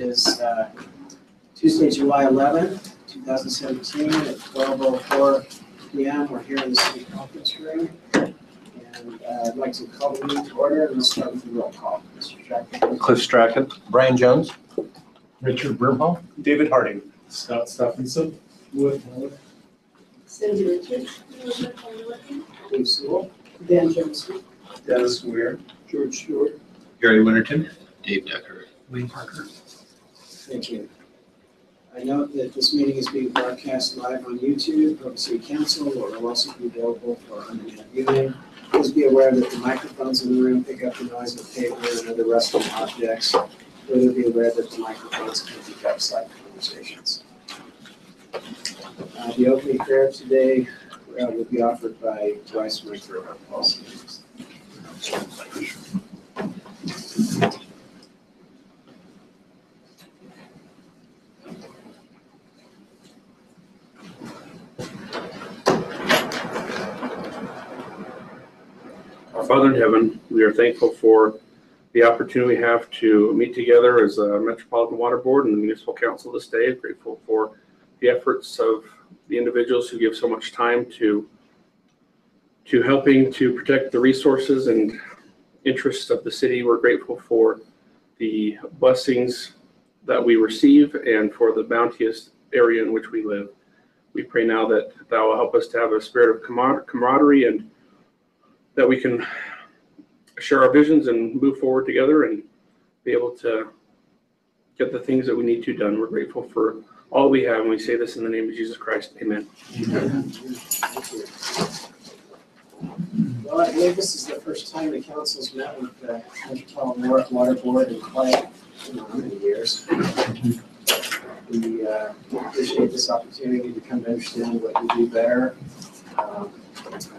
Is Tuesday, July 11th, 2017 at 12:04 p.m. We're here in the city conference room. And I'd like to call the meeting to order, and let's start with the roll call. Mr. Strachan. Cliff Strachan. Brian Jones. Richard Brimhall. David Harding. Scott Stephenson. Wood Miller. Cindy Richards. Dave Sewell. Dan Johnson. Dennis Weir. George Stewart. Gary Winterton. Dave Decker. Wayne Parker. Thank you. I note that this meeting is being broadcast live on YouTube, Provo City Council, or will also be available for on-demand viewing. Please be aware that the microphones in the room pick up the noise of paper and other rustling objects. Further, be aware that the microphones can pick up side conversations. The opening prayer today will be offered by Bryce Winter of our policy. Our Father in heaven, we are thankful for the opportunity we have to meet together as a Metropolitan Water Board and the Municipal Council this day. Grateful for the efforts of the individuals who give so much time to helping to protect the resources and interests of the city. We're grateful for the blessings that we receive and for the bounteous area in which we live. We pray now that Thou will help us to have a spirit of camaraderie and that we can share our visions and move forward together and be able to get the things that we need to done. We're grateful for all we have, and we say this in the name of Jesus Christ. Amen. Amen. Well, I believe this is the first time the council's met with the Metropolitan Water Board in quite, I don't know how many years. We appreciate this opportunity to come to understand what we do better. I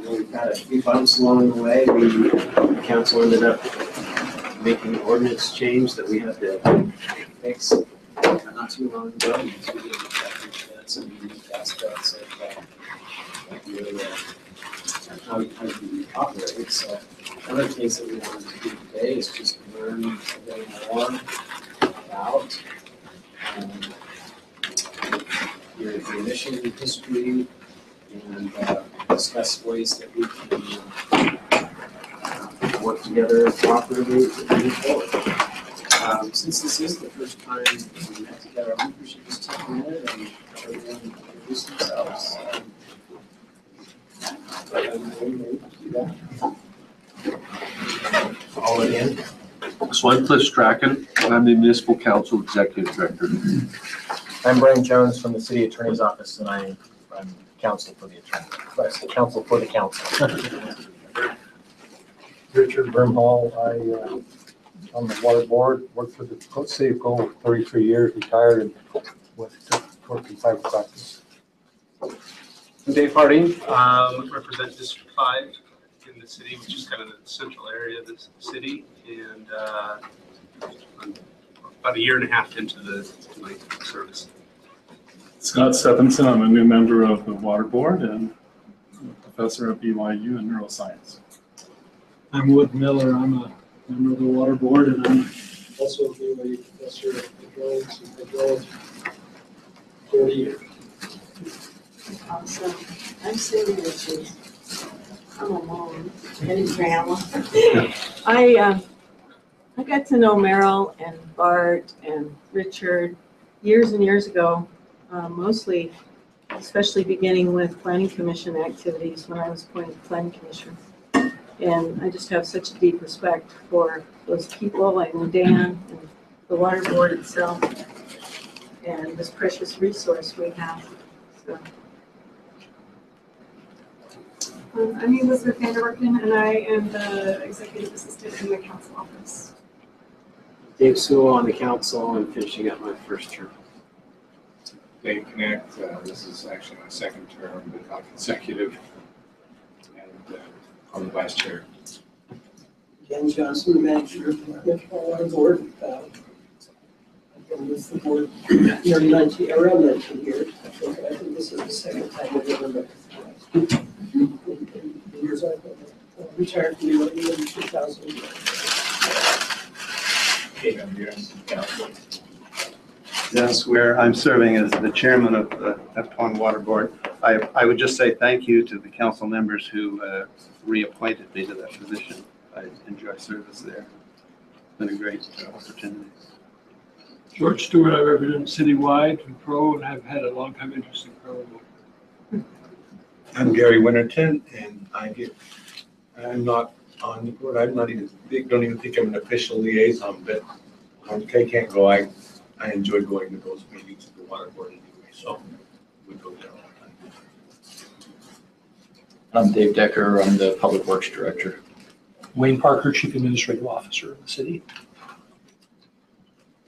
know we've had a few bumps along the way. The council ended up making an ordinance change that we had to fix not too long ago. Because we didn't have some unique aspects of how we operate. So one of the things that we wanted to do today is just learn a little more about your mission and history, and discuss ways that we can work together cooperatively to move forward. Since this is the first time we met together, I think we should just take a minute and everyone introduce themselves. All in. So I'm Cliff Strachan, and I'm the Municipal Council Executive Director. I'm Brian Jones from the City Attorney's Office, and I'm counsel for the attorney. Counsel for the council. Richard Brimhall. On the water board, worked for the city of Provo for 33 years, retired and went to work in private practice. Dave Harding, represent District 5 in the city, which is kind of the central area of the city, and I'm about a year and a half into my service. Scott Stephenson, I'm a new member of the Water Board and a professor at BYU in neuroscience. I'm Wood Miller. I'm a member of the Water Board, and I'm also a professor of hydraulics and hydrology. 30 years. Awesome. I'm Cindy Richards. I'm a mom and a grandma. I got to know Merrill and Bart and Richard years and years ago, mostly, especially beginning with Planning Commission activities when I was appointed Planning Commissioner. And I just have such a deep respect for those people and Dan and the Water Board itself and this precious resource we have. So. I'm Elizabeth Vanderwerken, and I am the executive assistant in the council office. Dave Sewell on the council and finishing up my first term. Dave Connect, this is actually my second term, but not consecutive, and I'm the vice chair. Ken Johnson, manager of the Metropolitan Water Board. I've been with the board nearly 19, around 19 years. I think this is the second time I've ever met. Years I've retired from the Army in 2000. Hey, I'm here. Yes, where I'm serving as the chairman of the Metropolitan Water Board. I would just say thank you to the council members who reappointed me to that position. I enjoy service there. It's been a great opportunity. George Stewart, I represent citywide in Provo and have had a long time interest in Provo. I'm Gary Winterton, and I'm not on the board. I'm not even, don't even think I'm an official liaison, but I can't go. I enjoy going to those meetings of the water board anyway, so we go there all the time. I'm Dave Decker. I'm the Public Works Director. Wayne Parker, Chief Administrative Officer of the city.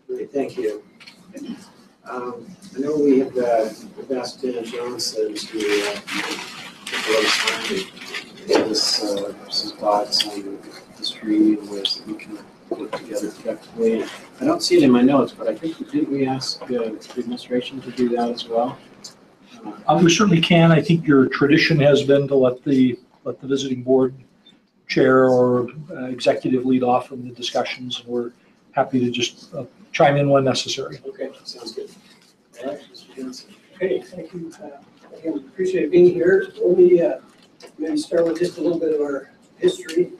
Great, thank you. I know we have asked Dan Johnson to give us some thoughts on the street and ways that we can work together effectively. I don't see it in my notes, but I think didn't we ask the administration to do that as well? We certainly can. I think your tradition has been to let the visiting board chair or executive lead off in the discussions, and we're happy to just chime in when necessary. Okay, sounds good. All right, Mr. Johnson. Okay, thank you. Again, appreciate being here. Let me maybe start with just a little bit of our history.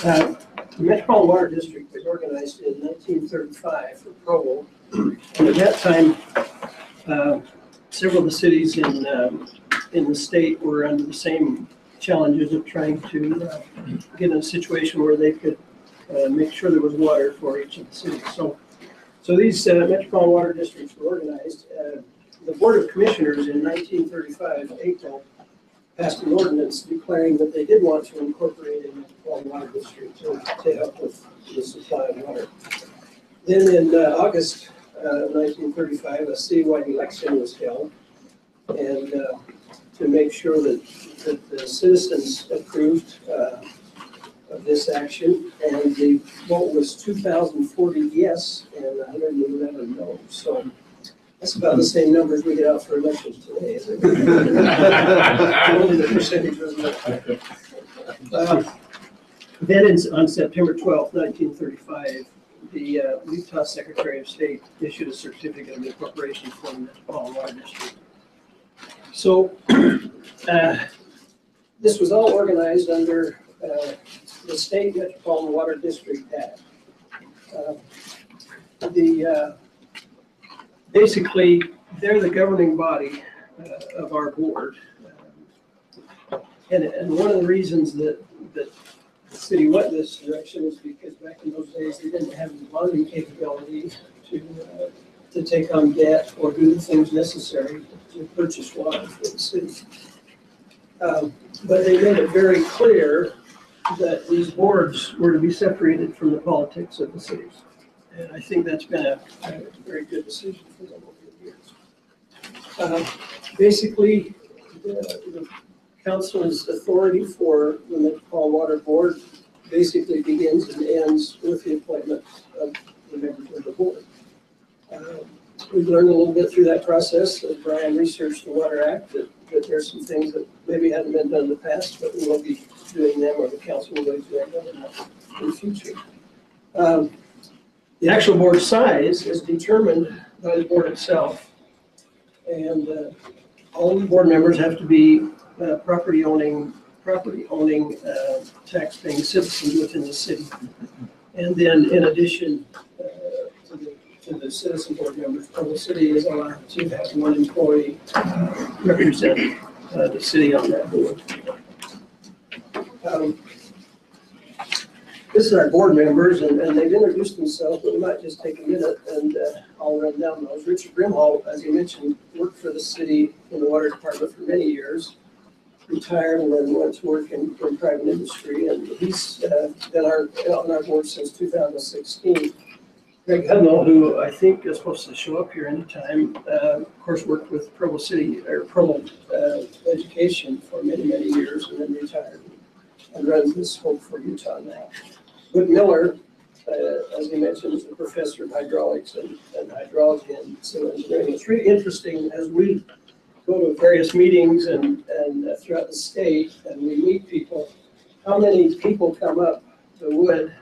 The Metropolitan Water District was organized in 1935 for Provo. And at that time, several of the cities in the state were under the same challenges of trying to get in a situation where they could make sure there was water for each of the cities. So these Metropolitan Water Districts were organized. The Board of Commissioners in 1935, April, passed an ordinance declaring that they did want to incorporate a Metropolitan Water District to help with the supply of water. Then in August 1935, a citywide election was held, and to make sure that the citizens approved of this action, and the vote was 2,040 yes and 111 no. So that's about the same numbers we get out for elections today, isn't it? Only the percentage was Then on September 12th, 1935, the Utah Secretary of State issued a certificate of incorporation for the Metropolitan Water District. So this was all organized under the State Metropolitan Water District Act. Basically, they're the governing body of our board. And one of the reasons that the city went this direction is because back in those days, they didn't have the bonding capability to take on debt or do the things necessary to purchase water for the city. But they made it very clear that these boards were to be separated from the politics of the cities. And I think that's been a very good decision for them over the years. Basically, the council's authority for the Metropolitan Water Board basically begins and ends with the appointment of the members of the board. We've learned a little bit through that process as Brian researched the Water Act that there's some things that maybe hadn't been done in the past, but we will be doing them, or the council will be doing them in the future. The actual board size is determined by the board itself, and all the board members have to be property owning, tax-paying citizens within the city. And then, in addition to the citizen board members, the city is allowed to have one employee represent the city on that board. This is our board members, and they've introduced themselves, but we might just take a minute and I'll run down those. Richard Grimhall, as you mentioned, worked for the city in the water department for many years, retired and then went to work in private industry, and he's been on our board since 2016. Greg Hudnall, who I think is supposed to show up here anytime, of course worked with Provo City, or Provo Education for many, many years, and then retired and runs this Hope for Utah now. Whit Miller, as he mentioned, is a professor of hydraulics and hydrology and civil engineering. It's really interesting as we go to various meetings and throughout the state and we meet people, how many people come up to Wood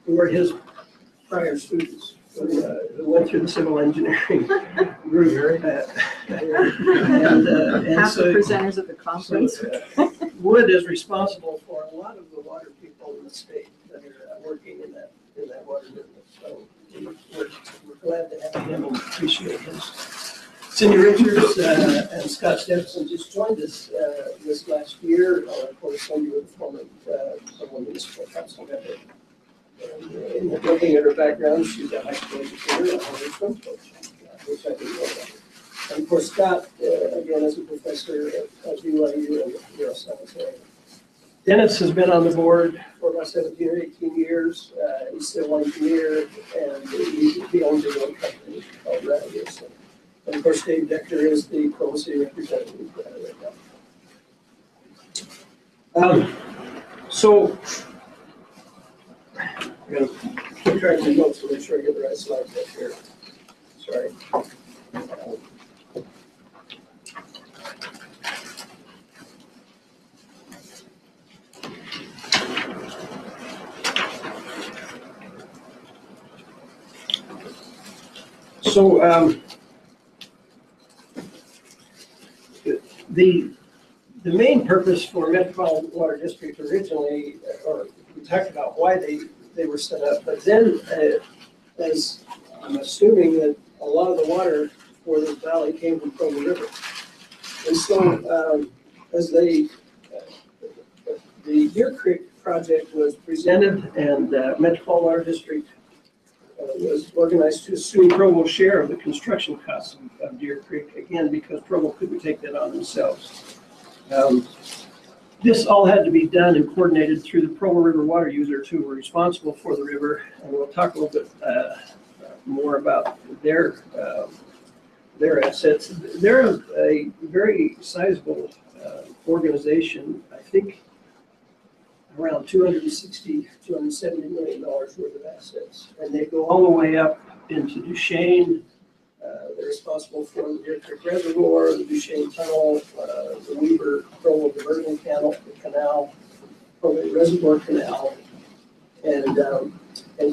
who are his prior students who went through the civil engineering group. And Half the so, presenters at the conference. Wood is responsible for a lot of the water people in the state that are working in that water business. So we're glad to have him and appreciate his. Cindy Richards and Scott Stephenson just joined us this last year. Of course, Cindy was former municipal council member. And in looking at her background, she's a high school educator and a swim coach, which I didn't know about. And of course, Scott, again, is a professor at BYU and the neuroscience area. Dennis has been on the board for about 17 or 18 years. He's still an engineer, and he owns his own company called Radius. And of course, Dave Decker is the Provo City representative right now. So, I'm going to keep track of my notes to make sure I get the right slides up here. Sorry. So the main purpose for Metropolitan Water District originally, or we talked about why they were set up, but then as I'm assuming that a lot of the water for the valley came from Provo River. And so as the Deer Creek project was presented and Metropolitan Water District was organized to assume Provo's share of the construction costs of Deer Creek, again, because Provo couldn't take that on themselves. This all had to be done and coordinated through the Provo River water users who were responsible for the river, and we'll talk a little bit more about their assets. They're a very sizable organization, I think around $270 million worth of assets. And they go all the way up into Duchesne. They're responsible for the Deer Creek Reservoir, the Duchesne Tunnel, the Weaver Provo Diversion Canal, Provo Reservoir Canal. And of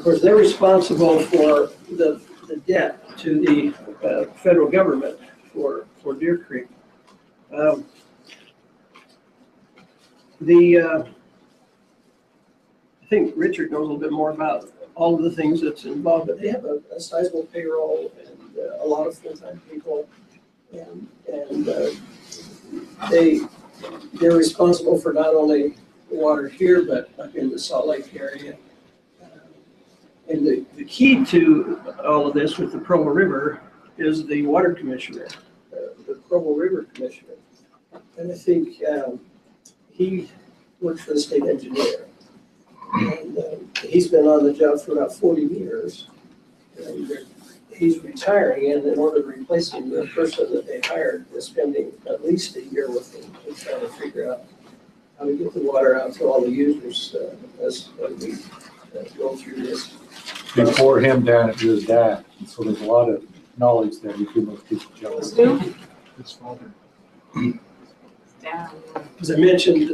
course, they're responsible for the debt to the federal government for Deer Creek. I think Richard knows a little bit more about all of the things that's involved, but they have a sizable payroll and a lot of full-time people, and they're responsible for not only water here, but up in the Salt Lake area. And the key to all of this with the Provo River is the water commissioner, the Provo River commissioner. And I think he works for the state engineer. And he's been on the job for about 40 years. And he's retiring, and in order to replace him, the person that they hired is spending at least a year with him to try to figure out how to get the water out to all the users as we go through this. Before him, Dan, it was Dad. And so there's a lot of knowledge there between those two gentlemen. His father. As I mentioned,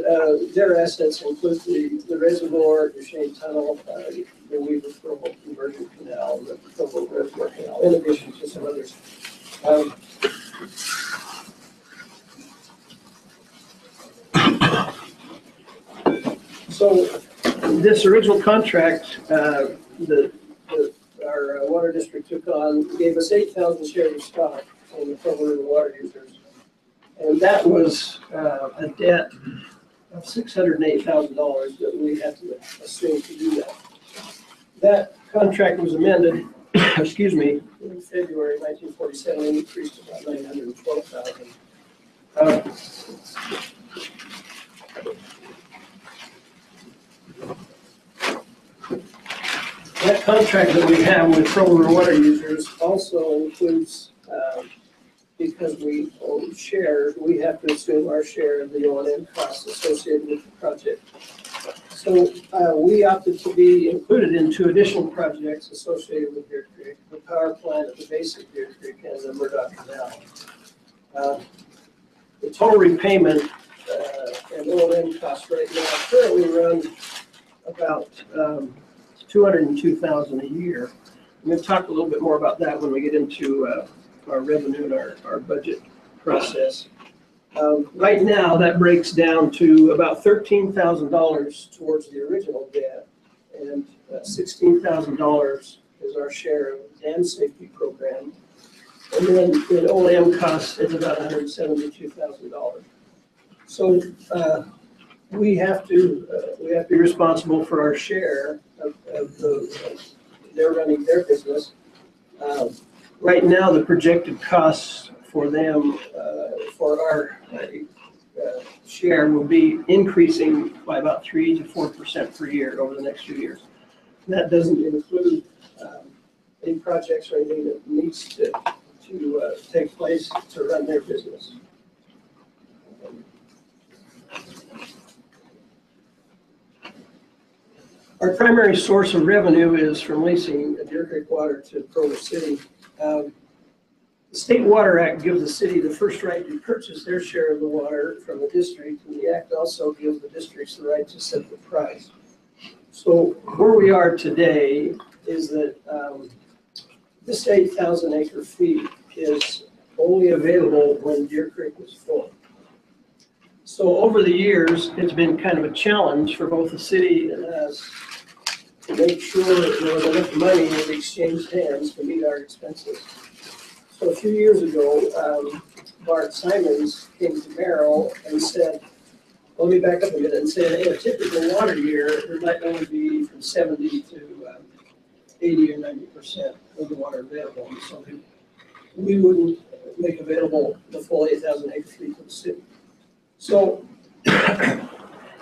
their assets include the reservoir, the Duchesne Tunnel, the Weaver Provo Conversion Canal, the Provo Reservoir Canal, in addition to some others. So this original contract, our water district took on, gave us 8,000 shares of stock in the Provo River water users. And that was a debt of $608,000 that we had to assume to do that. That contract was amended, excuse me, in February 1947, and increased to about $912,000. That contract that we have with Provo River water users also includes, because we own shares, we have to assume our share of the O&M costs associated with the project. So we opted to be included in two additional projects associated with Deer Creek, the power plant at the base of Deer Creek and the Murdoch Canal. The total repayment and O&M costs right now currently run about $202,000 a year. I'm going to talk a little bit more about that when we get into our revenue and our budget process. Right now, that breaks down to about $13,000 towards the original debt, and $16,000 is our share of the dam safety program. And then in O&M costs, it's about $172,000. So we have to be responsible for our share of they're running their business. Right now, the projected costs for them, for our share, will be increasing by about 3 to 4% per year over the next few years. And that doesn't include any projects or anything that needs to take place to run their business. Our primary source of revenue is from leasing Deer Creek water to Provo City. The State Water Act gives the city the first right to purchase their share of the water from the district, and the act also gives the districts the right to set the price. So where we are today is that this 8,000 acre feet is only available when Deer Creek is full. So over the years, it's been kind of a challenge for both the city and us to make sure that there was enough money in the exchange hands to meet our expenses. So a few years ago, Bart Simons came to Merrill and said, let me back up a minute and say, in a typical water year, there might only be from 70 to 80 or 90% of the water available. And so we wouldn't make available the full 8,000 acre feet to the city. So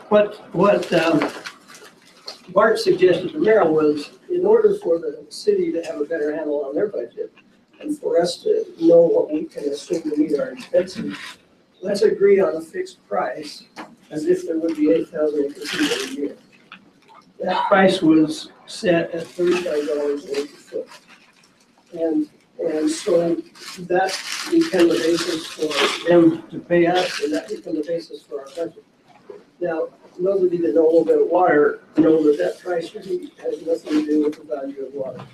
what Bart suggested to Merrill was, in order for the city to have a better handle on their budget and for us to know what we can assume to meet our expenses, let's agree on a fixed price as if there would be 8,000 acre feet a year. That price was set at $35 an acre foot. And so that became the basis for them to pay us, and that became the basis for our budget. Now, those of you that know a little bit of water know that that price really has nothing to do with the value of water.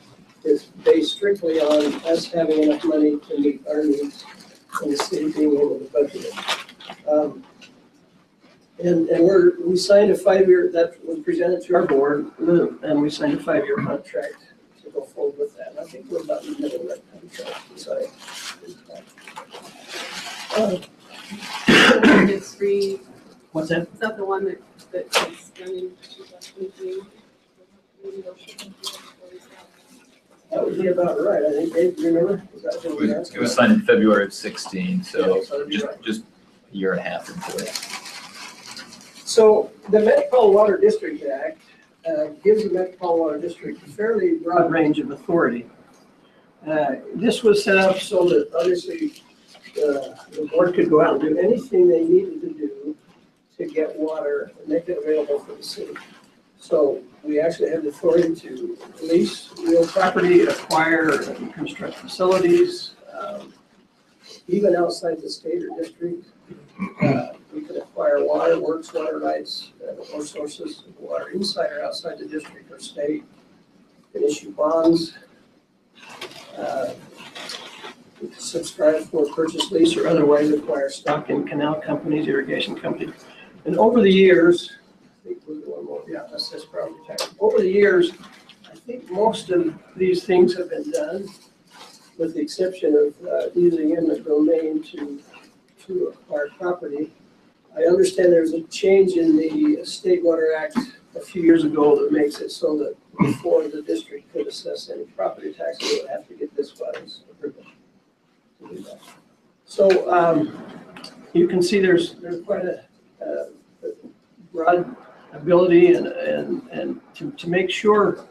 It's based strictly on us having enough money to meet our needs and the city being able to budget it. And we signed a 5-year, that was presented to our board, and we signed a 5-year contract to go forward with that. And I think we're about in the middle of that contract. It's free. What's that? Is that the one that's running 2023? That would be about right. I think, Dave, do you remember? It was signed in February of 16, so Yeah, just a year and a half into it. So the Metropolitan Water District Act gives the Metropolitan Water District a fairly broad range of authority. This was set up so that obviously the board could go out and do anything they needed to do to get water and make it available for the city. So we actually have the authority to lease real property, acquire and construct facilities, even outside the state or district. We could acquire water, works, water rights, or sources of water inside or outside the district or state. We can issue bonds, subscribe for purchase, lease, or otherwise acquire stock in canal companies, irrigation companies. And over the years, I think we're going more, yeah, that's property tax. Over the years, I think most of these things have been done, with the exception of using eminent domain to acquire property. I understand there's a change in the State Water Act a few years ago that makes it so that before the district could assess any property taxes, it would have to get this body's approval to do that. So you can see there's quite a broad ability and to make sure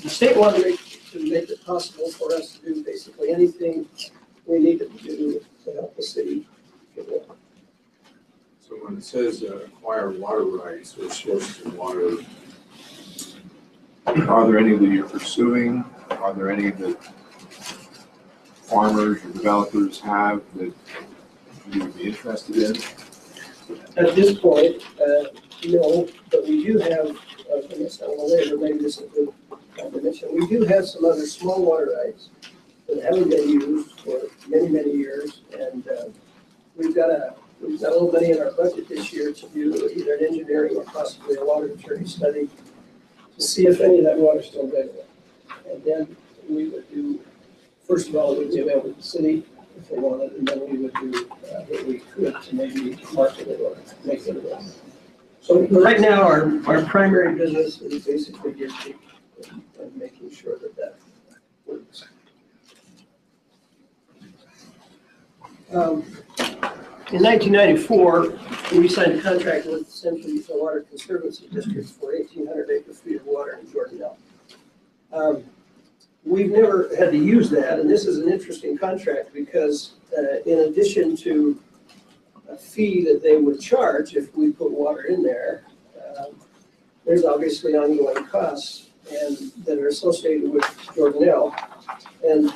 the state wanted to make it possible for us to do basically anything we needed to do to help the city get water. So when it says acquire water rights or sources of water, are there any that you're pursuing? Are there any that farmers or developers have that you would be interested in? At this point, no, but we do have, I guess I don't know later, maybe this is good. forgot to mention, we do have some other small water rights that haven't been used for many, many years. And we've got a little money in our budget this year to do either an engineering or possibly a water maturity study to see if any of that water is still available. And then we would do, first of all, it would be available to the city if they wanted, and then we would do what we could to maybe market it or make it available. So right now, our primary business is basically gifting and making sure that that works. In 1994, we signed a contract with Central Utah Water Conservancy District for 1,800 acre-feet of water in Jordanelle. We've never had to use that, and this is an interesting contract because in addition to a fee that they would charge if we put water in there, there's obviously ongoing costs and that are associated with Jordanelle. And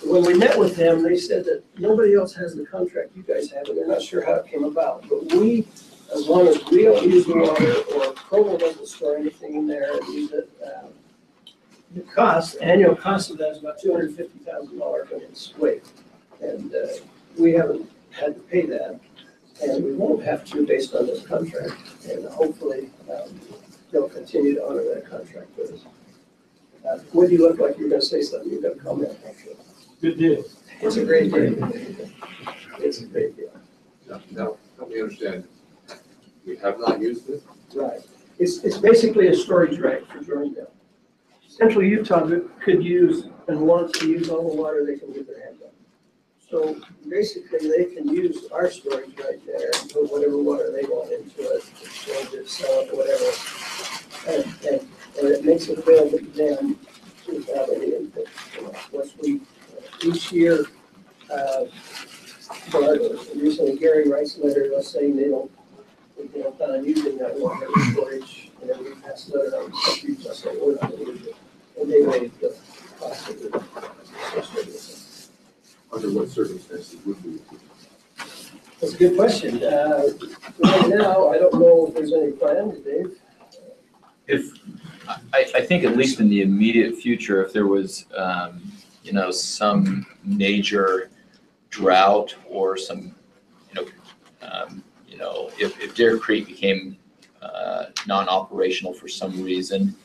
when we met with them, they said that nobody else has the contract you guys have, and they're not sure how it came about. But we, as long as we don't use the water or Provo doesn't store anything in there and use it, the annual cost of that is about $250,000 in its weight. And we haven't had to pay that, and we won't have to based on this contract. And hopefully they'll continue to honor that contract with us. What do you look like? You're going to say something. You've got a comment. Good deal. It's a great deal. It's a great deal. No, help me understand. We have not used it? Right. It's basically a storage right for Jordanelle. Central Utah could use and wants to use all the water they can get their hands on. So basically, they can use our storage right there and put whatever water they want into it, exchange it, sell it, whatever. And it makes it available to them without any input. Once we, each year, recently Gary writes a letter saying they don't plan on using that water in storage, and then we pass a letter on to Utah saying we're not going to use it. And they waive the cost of it. Under what circumstances would we? That's a good question. Right now, I don't know if there's any plan, Dave. I think at least in the immediate future, if there was, some major drought or some, if Deer Creek became non-operational for some reason,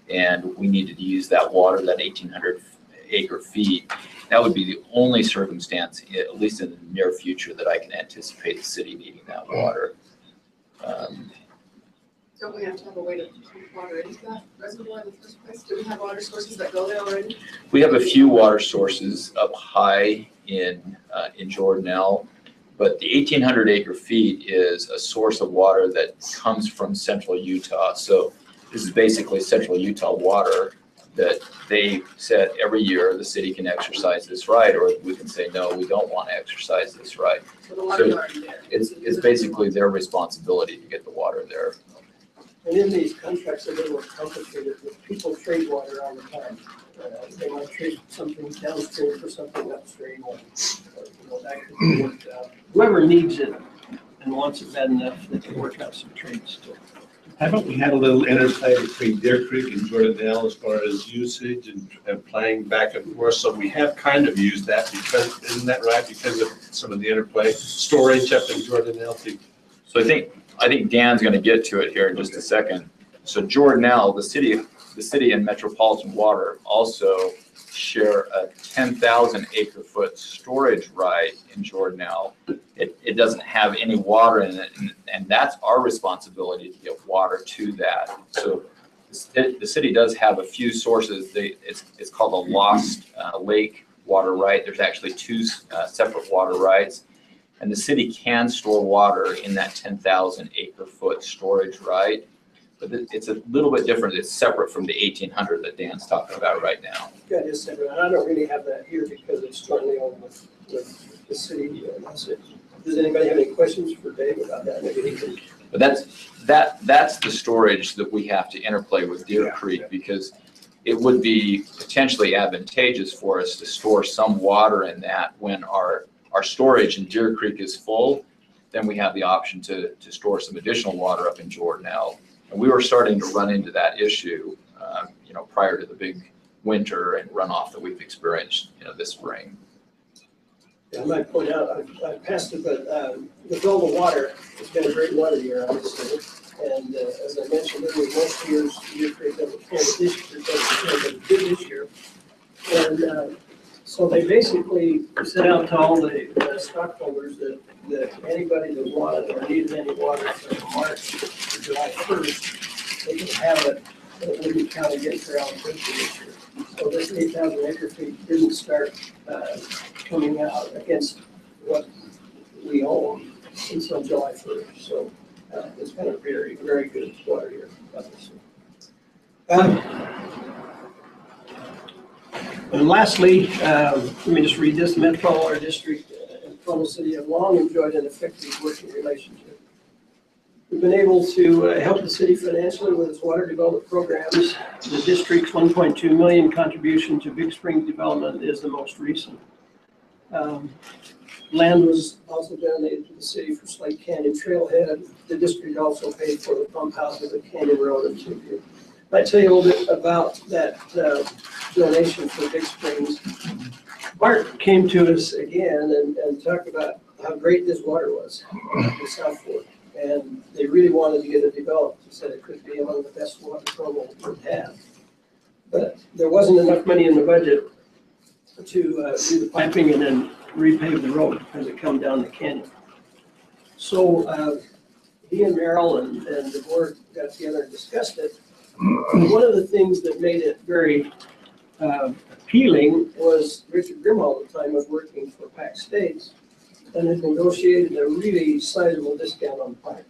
and we needed to use that water, that 1,800 acre feet, that would be the only circumstance, at least in the near future, that I can anticipate the city needing that water. Don't we have to have a way to pump water into that reservoir in the first place? Do we have water sources that go there already? We have a few water sources up high in Jordanelle, but the 1,800 acre feet is a source of water that comes from Central Utah. So this is basically Central Utah water that they said every year the city can exercise this right, or we can say, no, we don't want to exercise this right. So the water's already there. It's basically their responsibility to get the water there. And in these contracts, they're a little complicated, but people trade water all the time. They might trade something downstream for something upstream, or that could be worked out. Whoever needs it and wants it bad enough, they can work out some trades too. Haven't we had a little interplay between Deer Creek and Jordanelle as far as usage and playing back and forth? So we have kind of used that because, isn't that right? Because of some of the interplay, storage up in Jordanelle too. So I think Dan's going to get to it here in just a second. So Jordanelle, the city and Metropolitan Water also share a 10,000 acre foot storage right in Jordanelle. It doesn't have any water in it, and that's our responsibility to get water to that. So the city does have a few sources. It's called a lost lake water right. There's actually two separate water rights. And the city can store water in that 10,000 acre foot storage right, but it's a little bit different. It's separate from the 1,800 that Dan's talking about right now. Yeah, it is separate. I don't really have that here because it's jointly owned with the city. Does anybody have any questions for Dave about that? Maybe he can. But that's the storage that we have to interplay with Deer Creek, because it would be potentially advantageous for us to store some water in that when our storage in Deer Creek is full. Then we have the option to store some additional water up in Jordanelle. And we were starting to run into that issue. prior to the big winter and runoff that we've experienced, this spring. I might point out, I passed it, but with all the water, it's been a great water year, obviously. And as I mentioned earlier, most years, year creek doesn't count this year, but it did this year. And so they basically set out to all the stockholders that anybody that wanted or needed any water from March to July 1st, they could have it, but it wouldn't count against their allocation this year. So this 8,000 acre feet didn't start coming out against what we own until July 1st. So it's been a very, very good water year, obviously. And lastly, let me just read this. The Metropolitan Water District and Provo City have long enjoyed an effective working relationship. We've been able to help the city financially with its water development programs. The district's $1.2 million contribution to Big Spring development is the most recent. Land was also donated to the city for Slate Canyon Trailhead. The district also paid for the pump houses at Canyon Road and Two. I'll tell you a little bit about that donation for Big Springs. Bart came to us again and talked about how great this water was in South Fork. And they really wanted to get it developed. He said it could be among the best water Provo would have. But there wasn't enough money in the budget to do the piping and then repave the road as it come down the canyon. So he and Merrill and the board got together and discussed it. One of the things that made it very appealing was Richard Grimhall at the time was working for PAC States and had negotiated a really sizable discount on pipe.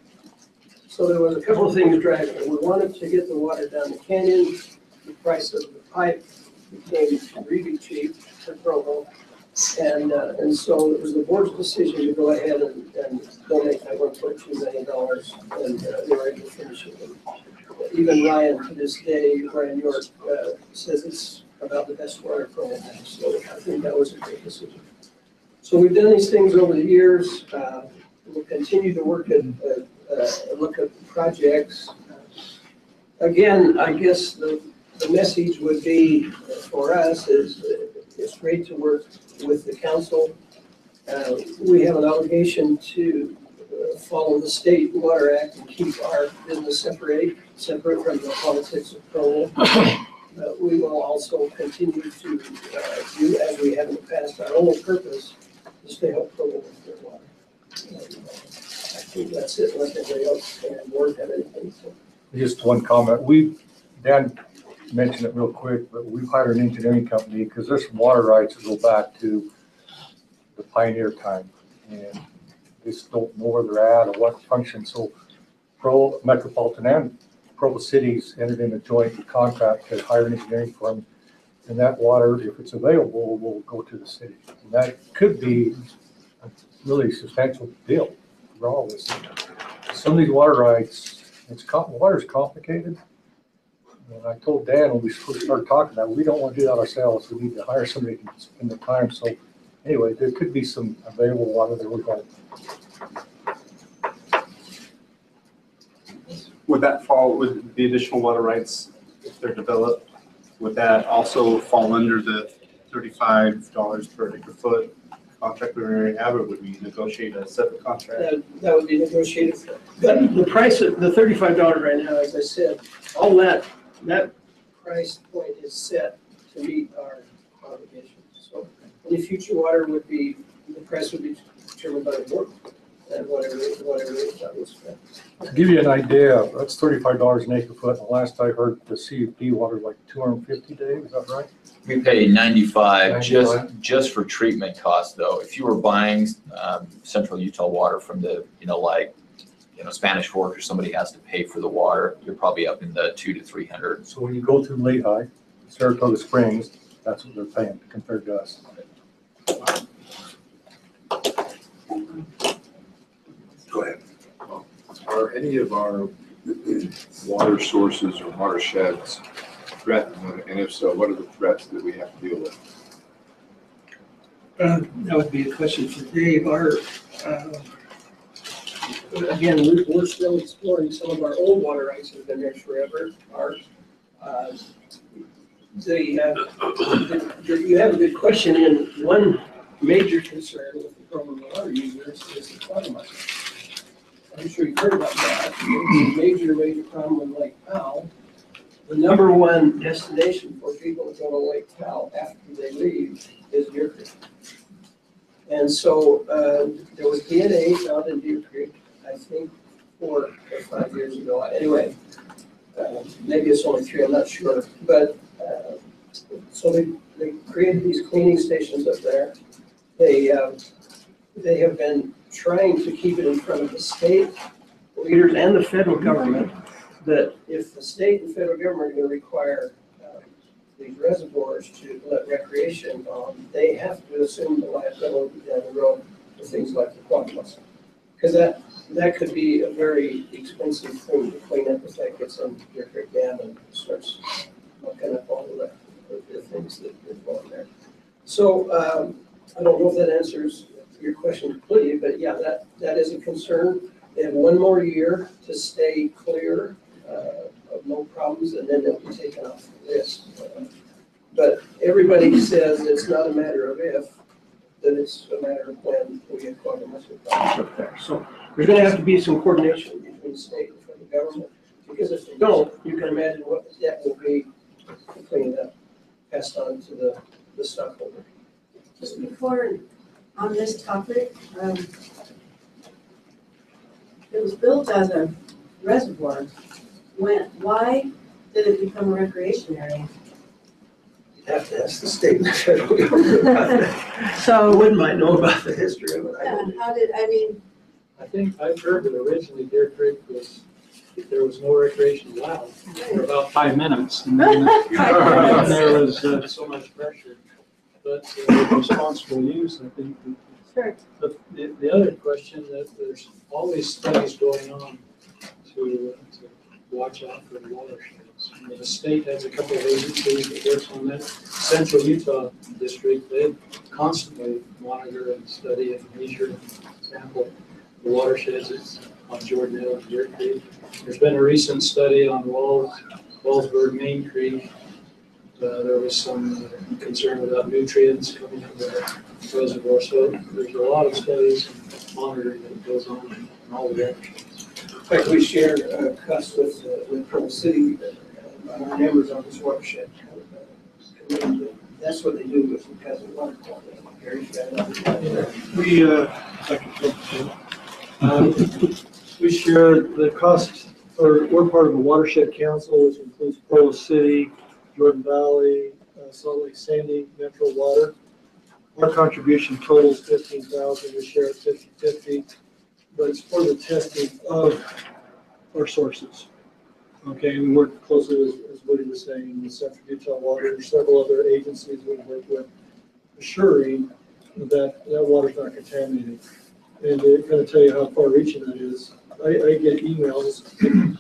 So there was a couple of things driving it. We wanted to get the water down the canyon. The price of the pipe became really cheap for Provo. And so it was the board's decision to go ahead and donate that $1.2 million and they were able to finish it. Even Ryan, to this day, Ryan York, says it's about the best water Provo has. So I think that was a great decision. So we've done these things over the years. We'll continue to work at look at projects. Again, I guess the message would be for us is it's great to work with the council. We have an obligation to follow the State Water Act and keep our business separate from the politics of Provo. We will also continue to do as we have in the past. Our only purpose is to help Provo with their water. I think that's it, unless anybody else can board have anything. So. Just one comment. Dan mentioned it real quick, but we've hired an engineering company because there's some water rights that go back to the pioneer time. And they just don't know where they're at or what function. So Provo Metropolitan and Provo Cities entered in a joint contract to hire an engineering firm. And that water, if it's available, will go to the city. And that could be a really substantial deal for all of us. Some of these water rights, water's complicated. And I told Dan when we first started talking about it, we don't want to do that ourselves. We need to hire somebody who can spend the time. So anyway, there could be some available water that we're going. Would that fall with the additional water rights if they're developed? Would that also fall under the $35 per acre foot contract we already have, or would we negotiate a separate contract? That would be negotiated. But the price of the $35 right now, as I said, all that price point is set to meet our obligations. So any future water would be, the price would be determined by the board and whatever that was spent. To give you an idea, that's $35 an acre foot. And the last I heard, the CUP water like 250 days. Is that right? We pay 95 just for treatment costs, though. If you were buying Central Utah water from the, Spanish Fork, or somebody has to pay for the water, you're probably up in the 200 to 300. So when you go through Lehigh, Saratoga Springs, that's what they're paying compared to us. Go ahead. Are any of our water sources or watersheds threatened? And if so, what are the threats that we have to deal with? That would be a question for Dave. Again, we're still exploring some of our old water rights that have been there forever. You have a good question, and one major concern with the Provo water users is the water market. I'm sure you've heard about that. It's a major problem in Lake Powell. The number one destination for people to go to Lake Powell after they leave is Deer Creek. And so there was DNA found in Deer Creek, I think 4 or 5 years ago. Anyway, maybe it's only 3, I'm not sure. But so they created these cleaning stations up there. They have been trying to keep it in front of the state leaders and the federal government that if the state and federal government are going to require these reservoirs to let recreation on, they have to assume the liability down the road for things like the quad muscle. Because that could be a very expensive thing to clean up if that gets on Deer Creek Dam and starts mucking up all the things that go on there. So I don't know if that answers your question completely, but yeah, that is a concern. They have 1 more year to stay clear of no problems, and then they'll be taken off the list. But everybody says it's not a matter of if, that it's a matter of when we get quite a muscle problems up there. So there's going to have to be some coordination between the state and federal government, because if they don't, you can imagine what the debt will be to clean it up, passed on to the stockholder. Just before, on this topic, it was built as a reservoir. Why did it become a recreation area? You have to ask the state and the federal government about that. So I wouldn't mind know about the history of it. I think I've heard that originally Deer Creek was, there was no recreation allowed for about 5 minutes. And then there was so much pressure. But with responsible use, I think. Sure. But the other question, that there's always studies going on to watch out for watersheds. The state has a couple of agencies that works on that. Central Utah District, they constantly monitor and study and measure and sample the watersheds on Jordan Hill and Deer Creek. There's been a recent study on Wallsburg, Main Creek. There was some concern about nutrients coming into the reservoir. So there's a lot of studies and monitoring that goes on in all the directions. In fact, we shared costs with Provo City, our members on this watershed committee. That's what they do with because of water quality. We share the cost, or we're part of a watershed council, which includes Provo City, Jordan Valley, Salt Lake Sandy, Metro Water. Our contribution totals $15,000. We share it 50-50, but it's for the testing of our sources. Okay, we work closely with, as Woody was saying, with Central Utah Water and several other agencies we work with, assuring that water's not contaminated. And to kind of tell you how far-reaching that is, I get emails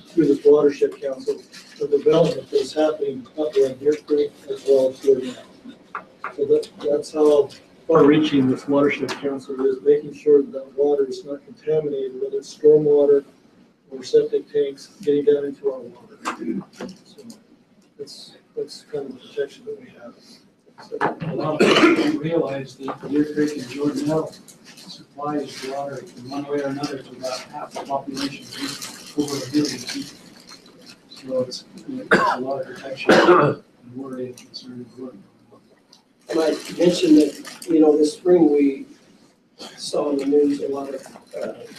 through this watershed council of development that's happening up around Deer Creek as well as Jordan. So that's how far-reaching this watershed council is, making sure that water is not contaminated, whether it's stormwater or septic tanks getting down into our water. So that's kind of the protection that we have. So a lot of people don't realize that Deer Creek and Jordan Hill supplies water in one way or another to about half the population, over 1 billion people. So it's a lot of protection and worry and concern. I might mention that, this spring we saw in the news a lot of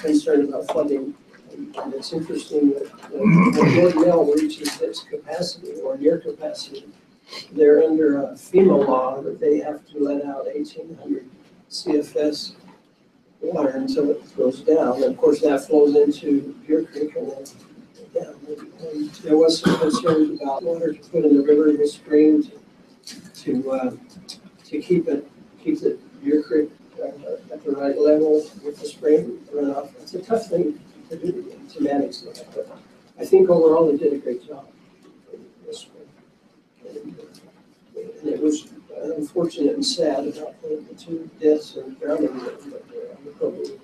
concern about flooding. And it's interesting that when Jordan Hill reaches its capacity or near capacity, they're under a FEMA law that they have to let out 1,800 CFS water until it goes down. And of course, that flows into Deer Creek and then down. And there was some concern about water to put in the river and the stream to keep the Deer Creek at the right level with the spring runoff. It's a tough thing to do, to manage that. But I think overall they did a great job this spring. And it was unfortunate and sad about the 2 deaths and drowning on the program.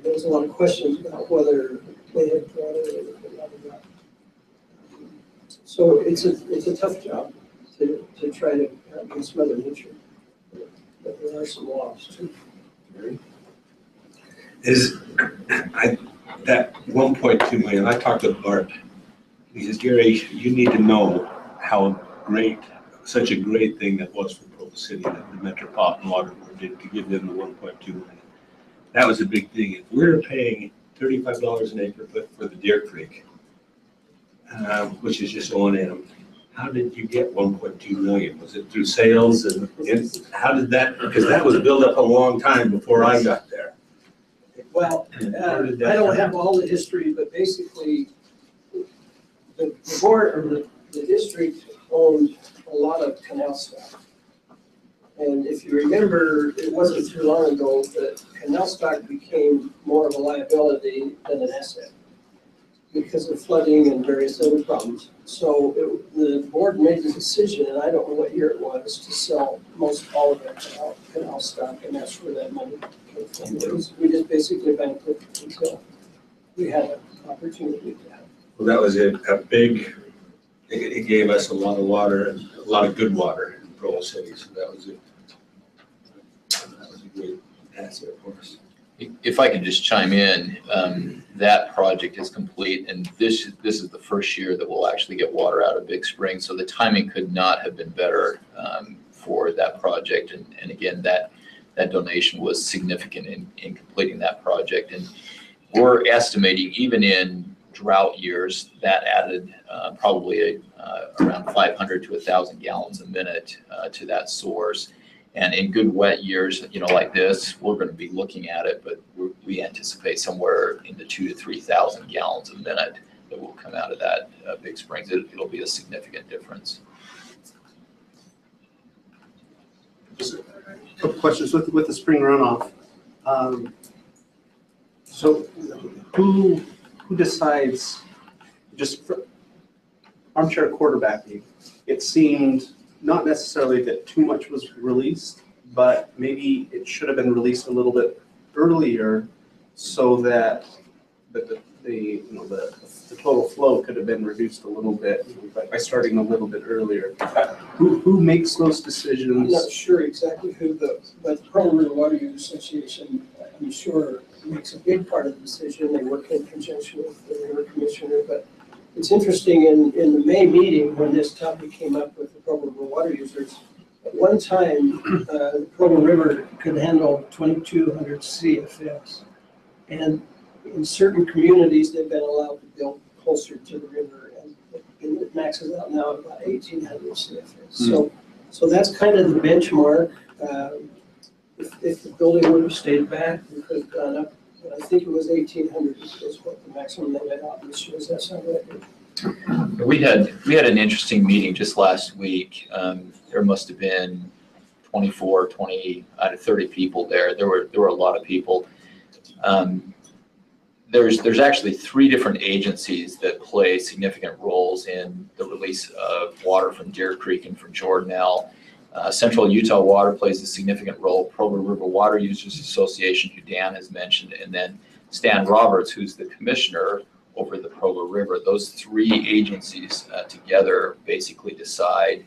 There was a lot of questions about whether they had water or not. So it's a tough job to try to against Mother Nature. But there are some laws too. That 1.2 million, I talked to Bart. He says, Gary, you need to know how great, such a great thing that was for Provo City, that the Metropolitan Water Board did to give them the 1.2 million. That was a big thing. If we're paying $35 an acre foot for the Deer Creek, which is just O&M, how did you get 1.2 million? Was it through sales? And how did that, because that was built up a long time before I got there. Well, I don't have all the history, but basically the board or the district owned a lot of canal stock. And if you remember, it wasn't too long ago that canal stock became more of a liability than an asset because of flooding and various other problems. So the board made the decision, and I don't know what year it was, to sell most all of their canal stock, and that's where that money came from. We just basically banked it until we had an opportunity to have. Well, that was a big, it gave us a lot of water, and a lot of good water in Provo City, so that was a great asset for us. If I could just chime in, that project is complete, and this is the first year that we'll actually get water out of Big Spring, so the timing could not have been better for that project. And again, that donation was significant in completing that project. And we're estimating, even in drought years, that added probably around 500 to 1,000 gallons a minute to that source. And in good wet years, like this, we're going to be looking at it, but we anticipate somewhere in the 2,000 to 3,000 gallons a minute that will come out of that Big Springs. It'll be a significant difference. Just a couple questions with the spring runoff. So who decides, just for armchair quarterbacking, it seemed not necessarily that too much was released, but maybe it should have been released a little bit earlier so that the total flow could have been reduced a little bit by starting a little bit earlier. Who makes those decisions? I'm not sure exactly who, but the Provo River Water Use Association, I'm sure, makes a big part of the decision. They work in conjunction with the river commissioner, but it's interesting, in the May meeting when this topic came up with the Provo River water users, at one time, the Provo River could handle 2,200 CFS. And in certain communities, they've been allowed to build closer to the river, and it maxes out now at about 1,800 CFS. So that's kind of the benchmark. If the building would have stayed back, we could have gone up. But I think it was 1,800 is what the maximum they let out this year. Does that sound right? We had an interesting meeting just last week. There must have been 24, 20 out of 30 people there. There were a lot of people. There's actually 3 different agencies that play significant roles in the release of water from Deer Creek and from Jordanelle. Central Utah Water plays a significant role. Provo River Water Users Association, who Dan has mentioned, and then Stan Roberts, who's the commissioner over the Provo River. Those 3 agencies together basically decide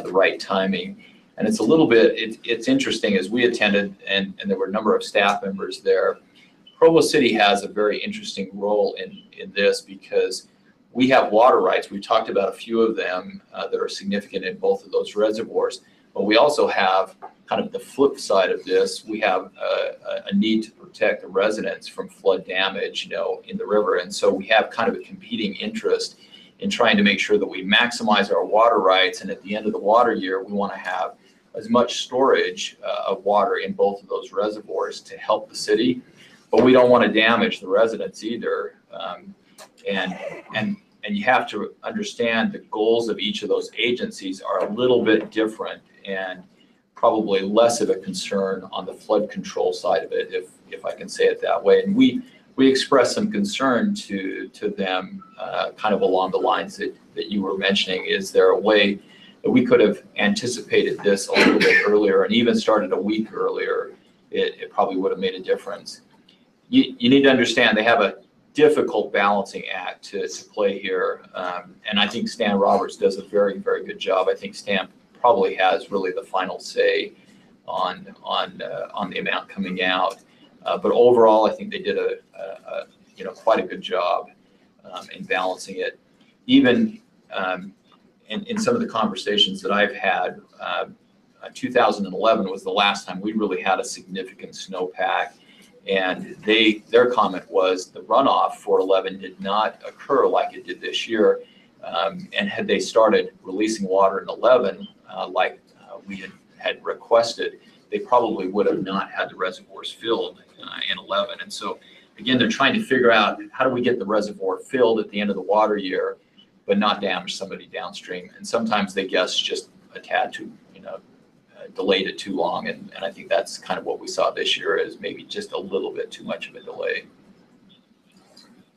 the right timing. And it's a little bit, it's interesting, as we attended, and there were a number of staff members there. Provo City has a very interesting role in this because we have water rights. We've talked about a few of them that are significant in both of those reservoirs, but we also have kind of the flip side of this. We have a need to protect the residents from flood damage, in the river. And so we have kind of a competing interest in trying to make sure that we maximize our water rights. And at the end of the water year, we want to have as much storage of water in both of those reservoirs to help the city, but we don't want to damage the residents either. And you have to understand the goals of each of those agencies are a little bit different and probably less of a concern on the flood control side of it, if I can say it that way. And we expressed some concern to them kind of along the lines that you were mentioning. Is there a way that we could have anticipated this a little bit earlier and even started a week earlier? It probably would have made a difference. You need to understand they have difficult balancing act to play here. And I think Stan Roberts does a very, very good job. I think Stan probably has really the final say on the amount coming out. But overall, I think they did quite a good job in balancing it. Even in some of the conversations that I've had, 2011 was the last time we really had a significant snowpack. And their comment was the runoff for 11 did not occur like it did this year. And had they started releasing water in 11, like we had requested, they probably would have not had the reservoirs filled in 11. And so, again, they're trying to figure out how do we get the reservoir filled at the end of the water year, but not damage somebody downstream. And sometimes they guess just a tad too, delayed it too long. And I think that's kind of what we saw this year, is maybe just a little bit too much of a delay.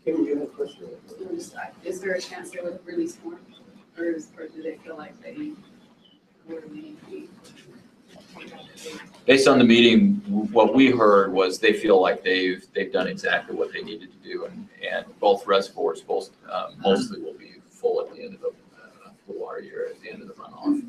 Kim, you have a question? Is there a chance they would release more? Or do they feel like they were maybe? Based on the meeting, what we heard was they feel like they've done exactly what they needed to do, and both reservoirs mostly will be full at the end of the water year, at the end of the runoff.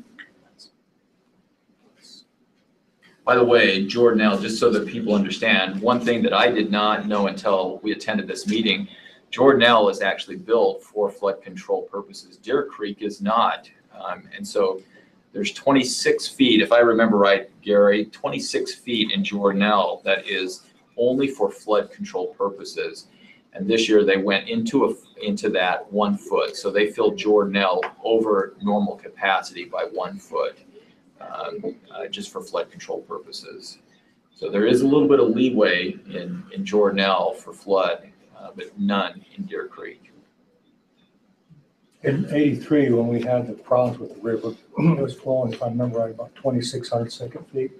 By the way, Jordanelle, just so that people understand, one thing that I did not know until we attended this meeting, Jordanelle is actually built for flood control purposes. Deer Creek is not. And so there's 26 feet, if I remember right, Gary, 26 feet in Jordanelle that is only for flood control purposes. And this year they went into that 1 foot. So they filled Jordanelle over normal capacity by 1 foot. Just for flood control purposes. So there is a little bit of leeway in Jordanelle for flood, but none in Deer Creek. In '83, when we had the problems with the river, it was flowing, if I remember right, about 2,600 second feet.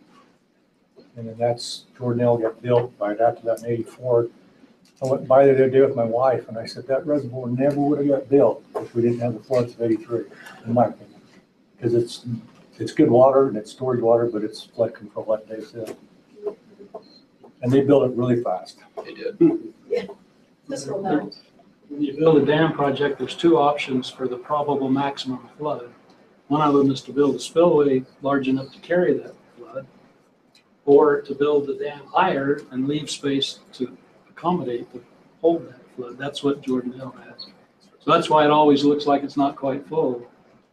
And then Jordanelle got built right after that in '84. I went by there the other day with my wife, and I said, that reservoir never would have got built if we didn't have the floods of '83, in my opinion. Because it's good water and it's storage water, but it's flood control, like they said. And they built it really fast. They did. Yeah. When you build a dam project, there's two options for the probable maximum flood. One of them is to build a spillway large enough to carry that flood, or to build the dam higher and leave space to accommodate, to hold that flood. That's what Jordanelle has. So that's why it always looks like it's not quite full.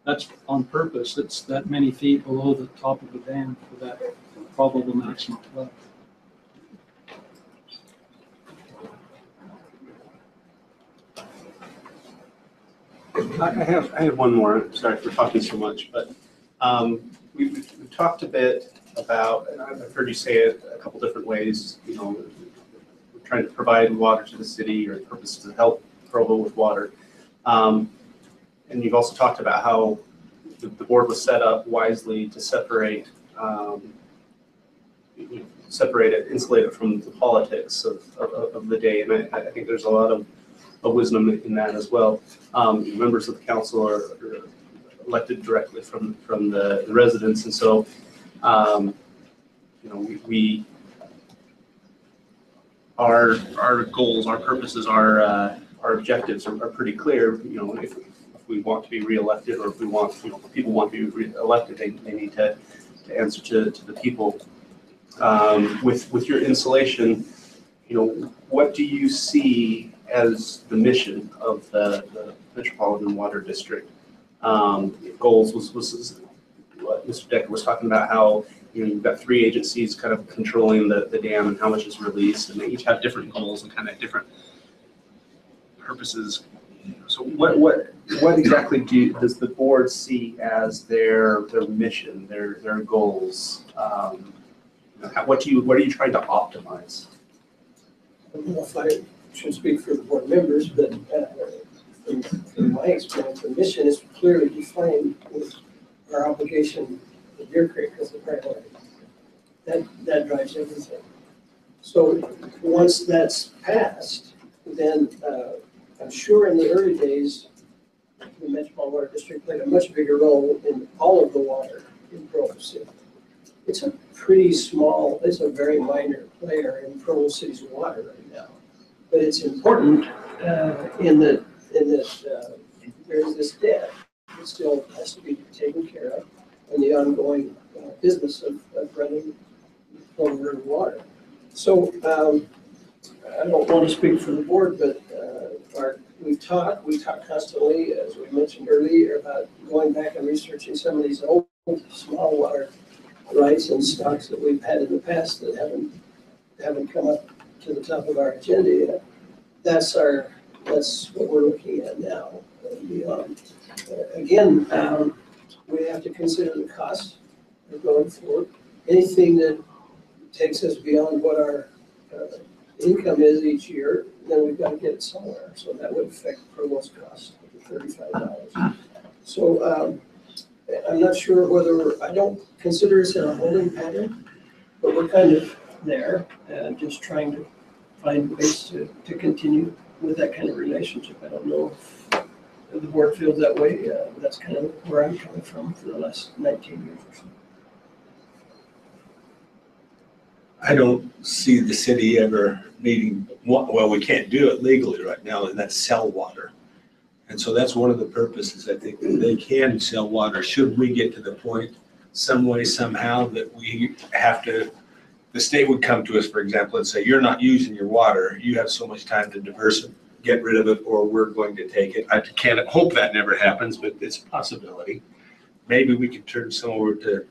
That's on purpose. It's that many feet below the top of the dam for that probable maximum flood. I have one more. Sorry for talking so much, but we've talked a bit about, and I've heard you say it a couple different ways. We're trying to provide water to the city, or the purpose to help Provo with water. And you've also talked about how the board was set up wisely to separate it, insulate it from the politics of the day. And I think there's a lot of wisdom in that as well. Members of the council are elected directly from the residents. And so, our goals, our purposes, our objectives are pretty clear. If we want to be reelected, or if we want, people want to be reelected, they need to answer to the people. With your installation, what do you see as the mission of the Metropolitan Water District? Goals was what Mr. Decker was talking about, how you've got 3 agencies kind of controlling the dam and how much is released, and they each have different goals and kind of different purposes. So what exactly does the board see as their mission, their goals? What are you trying to optimize? I don't know if I should speak for the board members, but in my experience, the mission is clearly defined with our obligation to Deer Creek as a priority. That drives everything. So once that's passed, then I'm sure in the early days, the Metropolitan Water District played a much bigger role in all of the water in Provo City. It's a pretty small, it's a very minor player in Provo City's water right now. But it's important in that there's this debt that still has to be taken care of and the ongoing business of running Provo River water. So I don't want to speak for the board, but we talk constantly, as we mentioned earlier, about going back and researching some of these old small water rights and stocks that we've had in the past that haven't come up to the top of our agenda yet. That's what we're looking at now. Again, we have to consider the cost of going forward. Anything that takes us beyond what our income is each year, then we've got to get it somewhere. So that would affect Provo's cost of $35. So I'm not sure whether, I don't consider us in a holding pattern, but we're kind of there, just trying to find ways to continue with that kind of relationship. I don't know if the board feels that way. That's kind of where I'm coming from for the last 19 years or so. I don't see the city ever needing, well, we can't do it legally right now, and that's sell water. And so that's one of the purposes, I think, that they can sell water. Should we get to the point, some way, somehow, that we have to, the state would come to us, for example, and say, you're not using your water, you have so much time to diverse it, get rid of it, or we're going to take it. I can't hope that never happens, but it's a possibility. Maybe we could turn some over to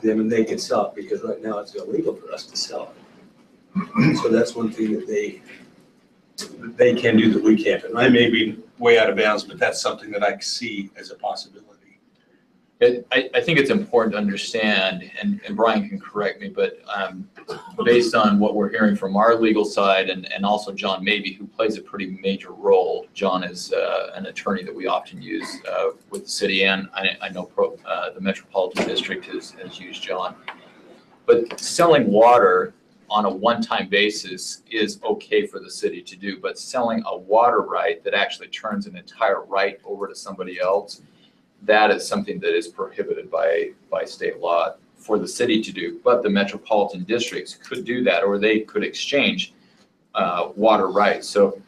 them and they can sell it, because right now it's illegal for us to sell it. So that's one thing that they can do that we can't. And I may be way out of bounds, but that's something that I see as a possibility. I think it's important to understand, and Brian can correct me, but based on what we're hearing from our legal side and also John Mabey, who plays a pretty major role. John is an attorney that we often use with the city, and I know the Metropolitan District has used John. But selling water on a one-time basis is okay for the city to do, but selling a water right that actually turns an entire right over to somebody else, that is something that is prohibited by state law for the city to do. But the metropolitan districts could do that, or they could exchange water rights. So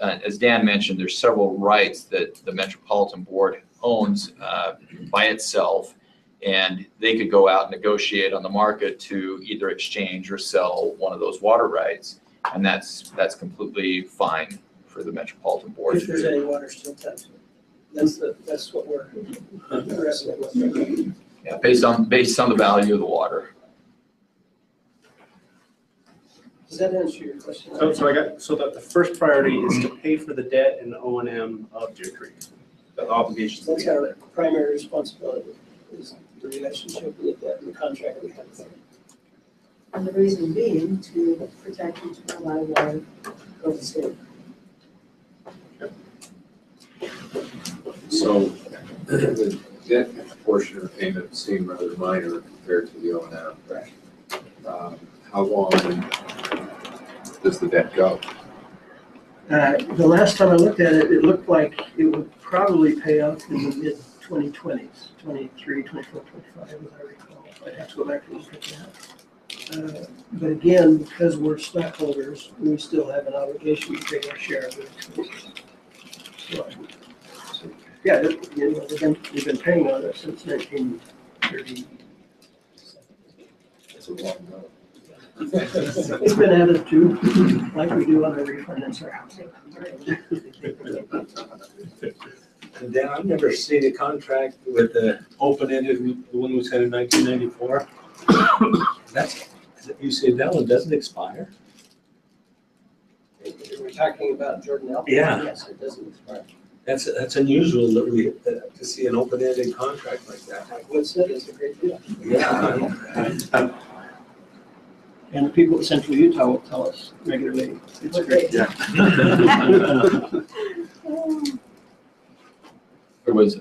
as Dan mentioned, there's several rights that the Metropolitan Board owns by itself, and they could go out and negotiate on the market to either exchange or sell one of those water rights. And that's completely fine for the Metropolitan Board. If there's any water still touching. That's what we're wrestling with. Yeah, based on the value of the water. Does that answer your question? So that the first priority is to pay for the debt and the O&M of Deer Creek, the obligations. That's our primary responsibility, is the relationship with the debt and the contract we have with them. And the reason being to protect and to provide water for the state. So the debt portion of payment seemed rather minor compared to the O&M. Right. How long does the debt go? The last time I looked at it, it looked like it would probably pay off in the mid-2020s, 23, 24, 25, as I recall. I'd have to go back and look at that. But again, because we're stockholders, we still have an obligation to pay our share of it. So, yeah, they've been paying on it since 1930. It's a long time. It's been added to, like we do on every refinance our house. And Dan, I've never seen a contract with the open-ended, the one we said in 1994. You say that one doesn't expire? We're talking about Jordan L. Yeah. Yes, it doesn't expire. That's unusual that we to see an open-ended contract like that. Like Wood said, it's a great deal. Yeah. And the people of Central Utah will tell us regularly, it's a great deal.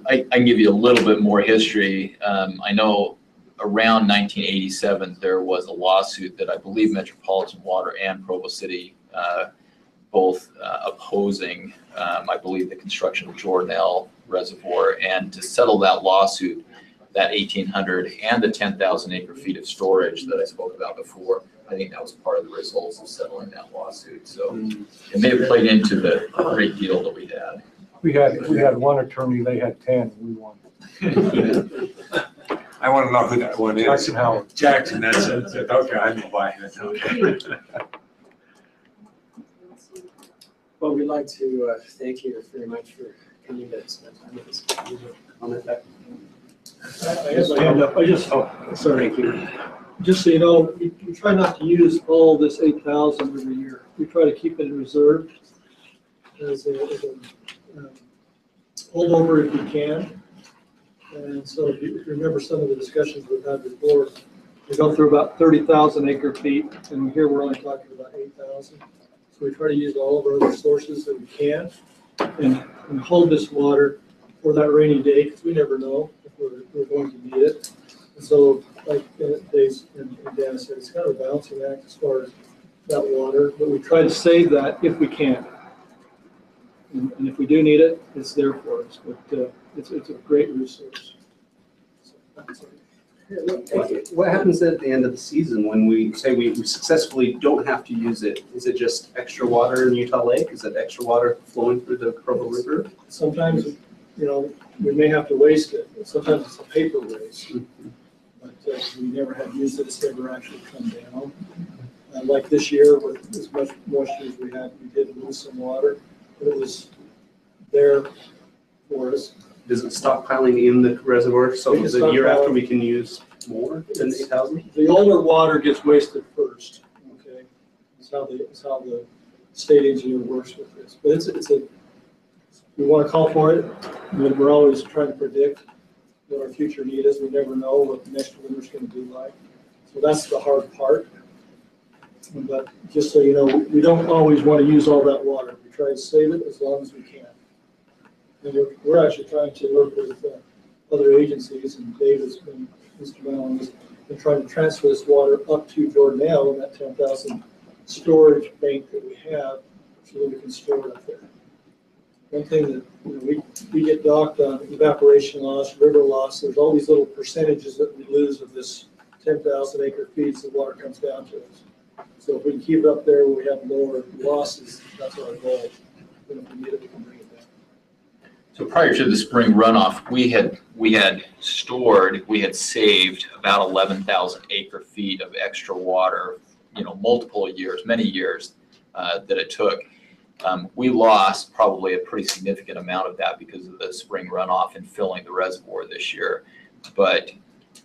I can give you a little bit more history. I know around 1987, there was a lawsuit that I believe Metropolitan Water and Provo City both opposing, I believe, the construction of Jordan L. Reservoir. And to settle that lawsuit, that 1,800 and the 10,000 acre feet of storage that I spoke about before, I think that was part of the results of settling that lawsuit. So it may have played into the great deal that we had. We had one attorney, they had 10, we won. I want to know who that one is. Jackson Howard. Jackson, that's it. Okay, I know why. Okay. Well, we'd like to thank you very much for coming to spend time with us. Comment back. I have my hand up. Sorry. Thank you. Just so you know, we try not to use all this 8,000 every year. We try to keep it in reserve as a holdover if we can. And so if you remember some of the discussions we've had before, we go through about 30,000 acre feet, and here we're only talking about 8,000. So we try to use all of our other sources that we can and hold this water for that rainy day, because we never know if we're going to need it. And so, like Dave and Dan said, it's kind of a balancing act as far as that water, but we try to save that if we can. And if we do need it, it's there for us. But it's a great resource. So, that's it. What happens at the end of the season when we say we successfully don't have to use it? Is it just extra water in Utah Lake? Is it extra water flowing through the Provo River? Sometimes, we may have to waste it. Sometimes it's a paper waste. But we never have used it. It's never actually come down. Like this year, with as much moisture as we had, we did lose some water. But it was there for us. Does it stop piling in the reservoir? So is it a year after we can use more than 8,000? The older water gets wasted first. Okay, it's how the state engineer works with this. But we want to call for it. We're always trying to predict what our future need is. We never know what the next winter's going to be like. So that's the hard part. But just so you know, we don't always want to use all that water. We try to save it as long as we can. And we're actually trying to work with other agencies, and Dave has been instrumental in this, in trying to transfer this water up to Jordanelle, and that 10,000 storage bank that we have, so that we can store it up there. One thing that we get docked on evaporation loss, river loss. There's all these little percentages that we lose of this 10,000 acre feet as the water comes down to us. So if we can keep it up there where we have lower losses, that's our goal. And if we need it, we can bring it down. So prior to the spring runoff, we had saved about 11,000 acre feet of extra water, multiple years, many years that it took. We lost probably a pretty significant amount of that because of the spring runoff and filling the reservoir this year. But,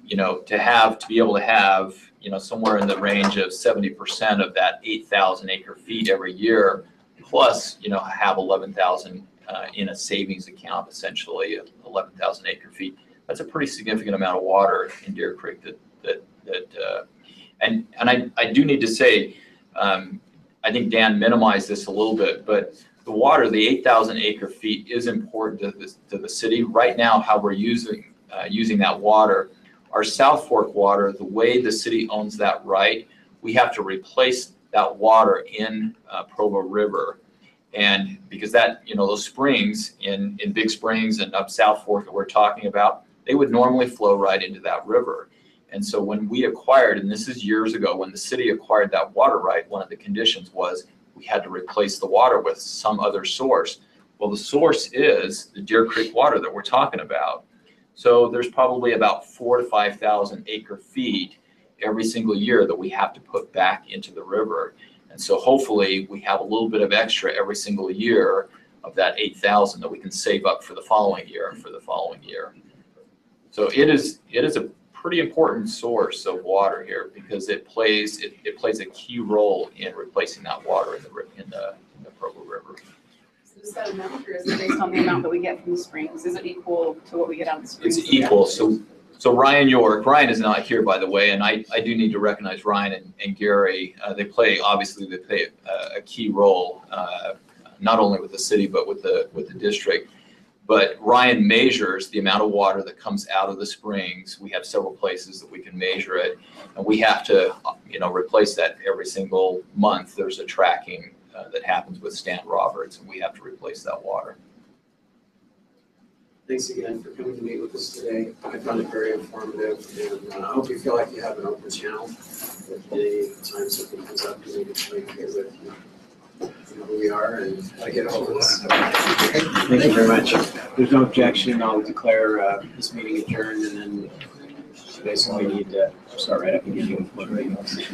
to be able to have, somewhere in the range of 70% of that 8,000 acre feet every year, plus, have 11,000 in a savings account, essentially 11,000 acre feet. That's a pretty significant amount of water in Deer Creek and I do need to say, I think Dan minimized this a little bit, but the water, the 8,000 acre feet is important to the city. Right now, how we're using that water, our South Fork water, the way the city owns that right, we have to replace that water in Provo River. And because those springs in Big Springs and up South Fork that we're talking about, they would normally flow right into that river. And so when we acquired, and this is years ago, when the city acquired that water right, one of the conditions was we had to replace the water with some other source. Well, the source is the Deer Creek water that we're talking about. So there's probably about 4,000 to 5,000 acre feet every single year that we have to put back into the river. And so hopefully we have a little bit of extra every single year of that 8,000 that we can save up for the following year and for the following year. So it is a pretty important source of water here because it plays a key role in replacing that water in the Provo River. So is that amount, or is it based on the amount that we get from the springs? Is it equal to what we get out of the springs? It's equal. So Ryan York, Ryan is not here, by the way, and I do need to recognize Ryan and Gary. They play a key role, not only with the city but with the district. But Ryan measures the amount of water that comes out of the springs. We have several places that we can measure it, and we have to, replace that every single month. There's a tracking that happens with Stan Roberts, and we have to replace that water. Thanks again for coming to meet with us today. I found it very informative, and I hope you feel like you have an open channel. If any time something comes up, you need to get with you. You know who we are and how to get a hold of us. Thank you very much. If there's no objection, I'll declare this meeting adjourned, and then basically we need to start right up again with board meetings.